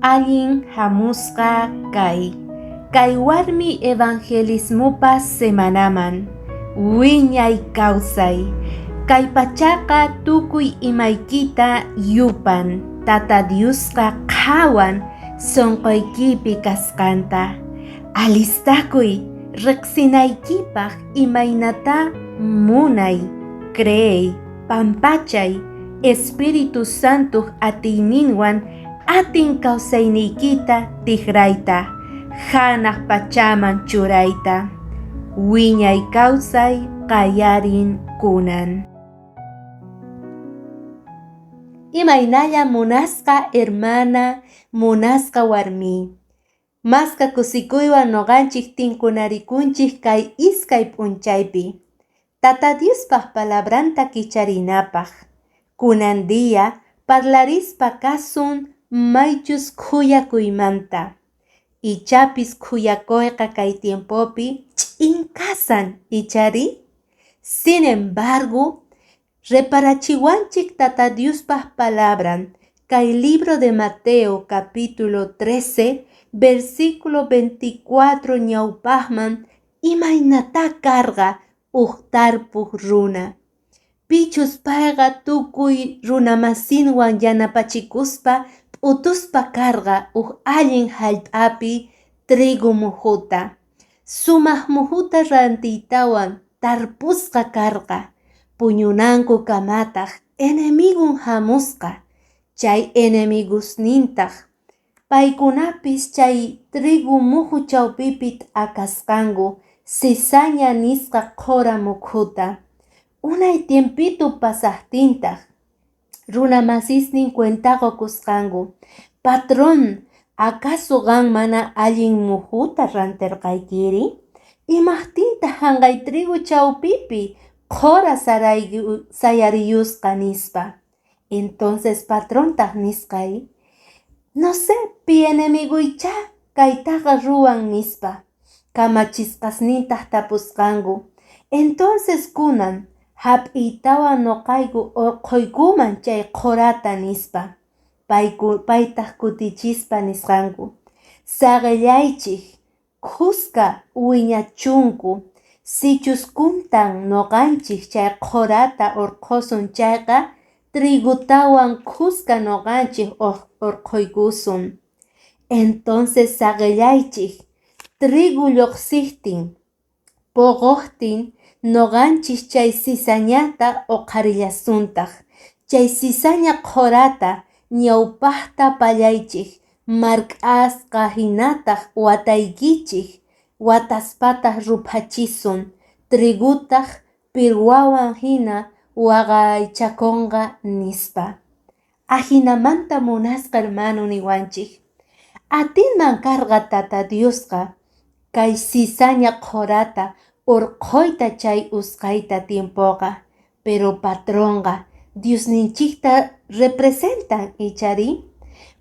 allin hamusqa kay warmi evangelismopas semanaman wiñay kawsay kay pachaqa tukuy imaykita yupan Tata Diosqa qhawan sonqoykipi kasqanta alistakuy riqsinaykipaq imaynata munay creey pampachay Espíritu Santo atiyninwan atin kawsayniykita tiqrayta hanaq pachaman churayta wiñay kawsay qallarin kunan. Imaynalla munasqa hermana, munasqa warmi. Masqa kusikuywan noqanchik tinkunarikunchik kay iskay p'unchaypi. Tata Diospaq palabranta kicharinapaq. Kunan dia parlarispa kasun maychus khuyakuymanta. Ichapis khuyakuyqa kay tiempopi ch'inkasan ichari. Sin embargo, reparachiwanchik Tata Diospaq palabran kay libro de Mateo capítulo 13 versículo 24 ñawpaqman imaynata karqa tarpuq runa. Pichus payqa tukuy runamasinwan yanapachikuspa p'utuspa karqa allin hallp'api trigo muhuta. Sumaq muhuta rantiytawan tarpusqa karqa. Puñunanku kamataq enemigun hamusqa. Chay enemigusnintaq. Paykunapis chay trigo muhu chawpipi akasqanku cizaña nisqa qora mukhuta. Unay tiempito pasaqtintaq. Runa masisnin cuentaqa kusqanku. Patrón, ¿acaso qan mana allin muhuta rantirqaykiri? Imaqtintaq hanqay trigo chawpipi qora sayariyusqa nispa. Entonces patrontaq nisqay, no sé, pi enemiguycha kaytaqa ruwan nispa. Kamachisqasnintaq tapusqanku. Entonces kunan hap'iytawan noqayku urquykuman chay qorata nispa. Paytaq kutichispa nisqanku. Saqillaychik, kusqa wiñachunku. Sichus kuntan noqanchik chay qorata urqusun chayqa trigutawan kusqa noqanchik urquykusun. Entonces saqillaychik, trigo lluqsiptin, puquqtin noqanchik chay cizañata uqarillasuntaj. Chay cizaña qorata ñawpaqta pallaychik, mark'asqa hinataq wataykichik, wataspataq ruphachisun, trigutaq pirwawan hina waqaychakunqa nispa. Ahinamanta munasqa hermano niwanchik. Atinman karqa Tata Diosqa kay cizaña qorata urquyta chay usqayta tiempoqa. Pero patronqa Diosninchikta representan ichari.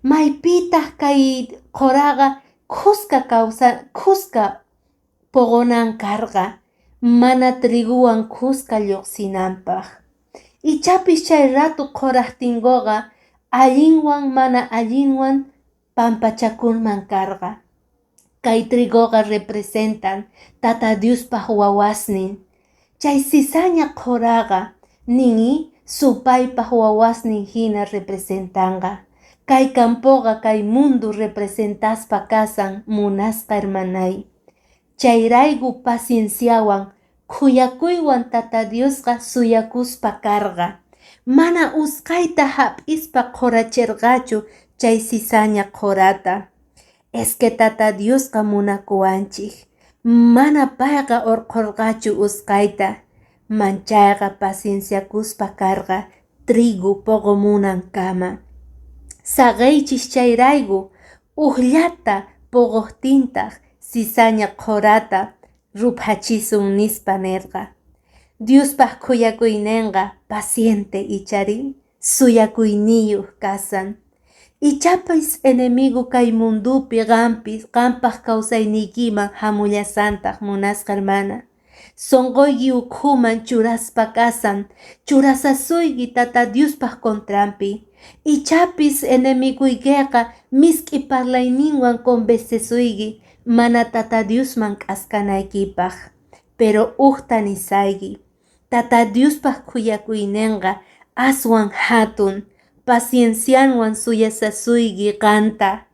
Maypitaq kay qoraqa kusqa puqunan karqa. Mana triguwan kusqa lluqsinanpaq. Ichapis chay ratu qoraqtinkuqa allinwan mana allinwan pampachakunman karqa. Kay trigoqa representan Tata Diospaq wawasnin. Chay cizaña qoraqa nini supaypaq wawasnin hina representanqa. Kay campoqa kay mundo representaspa kasan munasqa hermanay. Chayrayku pacienciawan khuyakuywan Tata Diosqa suyakuspa karqa. Mana usqayta hap'ispa qorachirqachu chay cizaña qorata. Es que Tata Diosqa munakuwanchik. Mana payqa urqurqachu usqayta. Manchayqa pacienciakuspa karqa trigo puqumunan kama. Saqaychik chayrayku uqllata puquqtintaq cizaña qorata ruphachisun nispa nirqa. Diospaq khuyakuyninqa paciente ichari, suyakuyniyuq kasan. Ichapis enemigo kay mundupi qampaq kawsaynikiman hamullasantaq munasqa hermana. Songoygi ukhuman churaspa kasan, churasasuygi tata Diospaq kontrampi. Ichapis enemiguykiqa misk'i parlayninwan convencesuygi, mana tata Diosman k'askanaykipaq. Pero uqta nisaygi, tata Diospaq khuyakuyninqa aswan hatun, pacienciawan suyasasuygi qanta.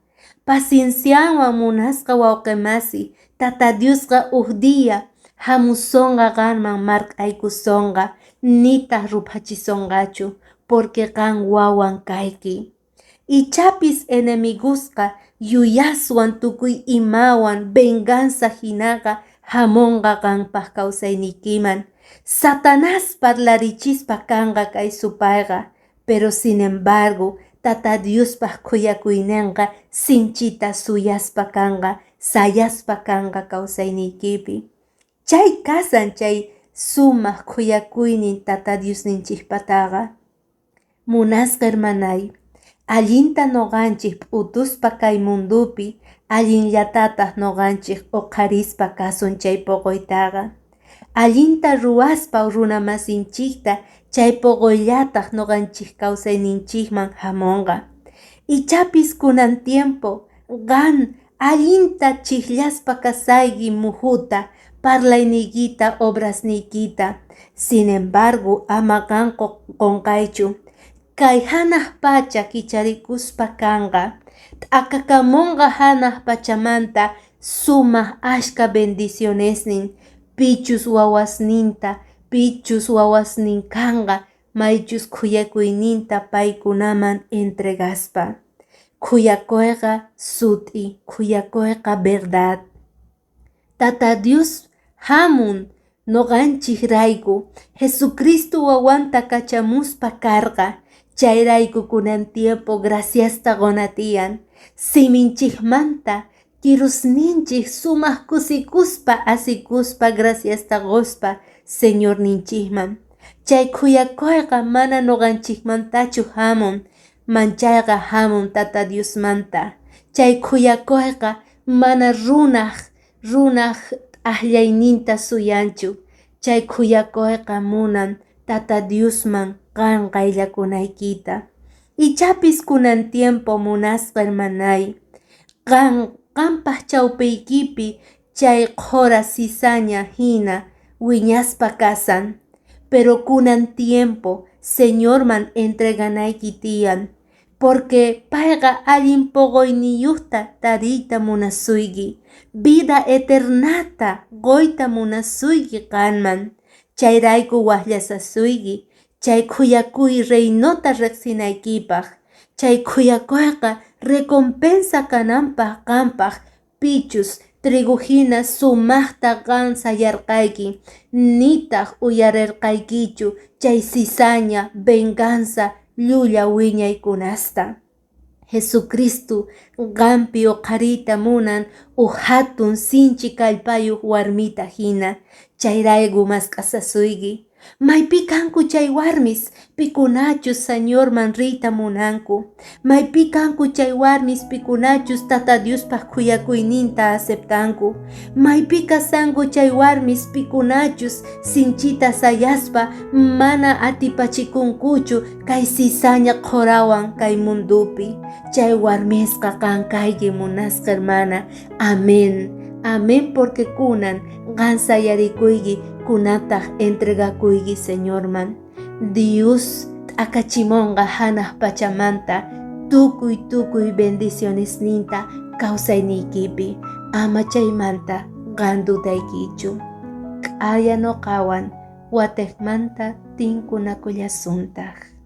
Pacienciawan munasqa wawqimasi, tata Diosqa día hamusunqa qanman mark'aykusunqa, nitaq ruphachisunqachu, porque qan wawan kayki. Ichapis enemigusqa yuyaswan tukuy imawan venganza hinaqa hamunqa qanpaq kawsaynikiman. Satanás parlarichispa kanqa kay supayqa, pero sin embargo tata Diospaq khuyakuyninqa sinchita suyaspa kanqa, sayaspa kanqa kawsaynikipi. Chay kasan chay sumaq khuyakuynin tata Diosninchikpataqa. Munasqa hermanay, allinta noqanchik p'utuspa kay mundupi, allinllatataq noqanchik uqarispa kasun chay puquytaqa. Allinta ruwaspa runa masinchikta chay puqullataq noqanchik kawsayninchikman hamunqa. Ichapis kunan tiempo qan allinta chiklaspa kasaygi muhuta, parlaynikita, obrasnikita. Sin embargo, ama qan qonqaychu. Kay hanaq pacha kicharikuspa kanqa, t'akakamunqa hanaq pachamanta sumaq ashka bendicionesnin, pichus wawasninta, pichus wawasnin kanqa, maychus khuyakuyninta paykunaman entregaspa. Khuyakuyqa sut'i, khuyakuyqa verdad. Tata Dios hamun noqanchik rayku, Jesucristo wawanta kachamuspa karqa, chayrayku kunan tiempo graciasta qonatiyan, siminchikmanta kirusninchik sumaq kusikuspa asikuspa graciasta quspa Señor ninchikman. Chay khuyakuyqa mana noqanchikmantachu hamun, manchayqa hamun tata Diosmanta. Chay khuyakuyqa mana runaq ahlayninta suyanchu. Chay khuyakuyqa munan tata Diosman qan qayllakunaykita. Ichapis kunan tiempo munasqa hermanay, qanpaq chawpiykipi chay qhora cizaña hina wiñaspa kasan, pero kunan tiempo Señorman entreganayki tiyan, porque payqa allin puquyniyuqta tariyta munasuyki, vida eternata qoyta munasuyki qanman. Chayrayku waqllasasuyki, chay khuyakuy reynota riqsinaykipaq. Chay khuyakuyqa recompensa kananpaq qanpaq pichus triguhina sumaqta qan sayarqayki, nitaq uyarirqaykichu chay cizaña, venganza, llulla wiñaykunasta. Jesucristo qanpi uqariyta munan hatun sinchi kallpayuq warmita hina, chayrayku mask'asasuyki. Maypi kanku chay warmis, pikunachus Señorman riyta munanku. Maypi kanku chay warmis, pikunachus tata Diospaq khuyakuyninta aceptanku. Maypi kasanku chay warmis, pikunachus sinchita sayaspa mana atipachikunkuchu kay cizaña qhorawan kay mundupi. Chay warmisqa qankayki munasqa hermana. Amén. Amén, porque kunan qan sayarikuyki kunataq entregakuyki Señorman. Dios t'akachimunqa hanaq pachamanta tukuy bendicionesninta kawsaynikipi. Ama chaymanta qan dudaykichu. K'aya nuqawan watekmanta tinkunakullasuntaq.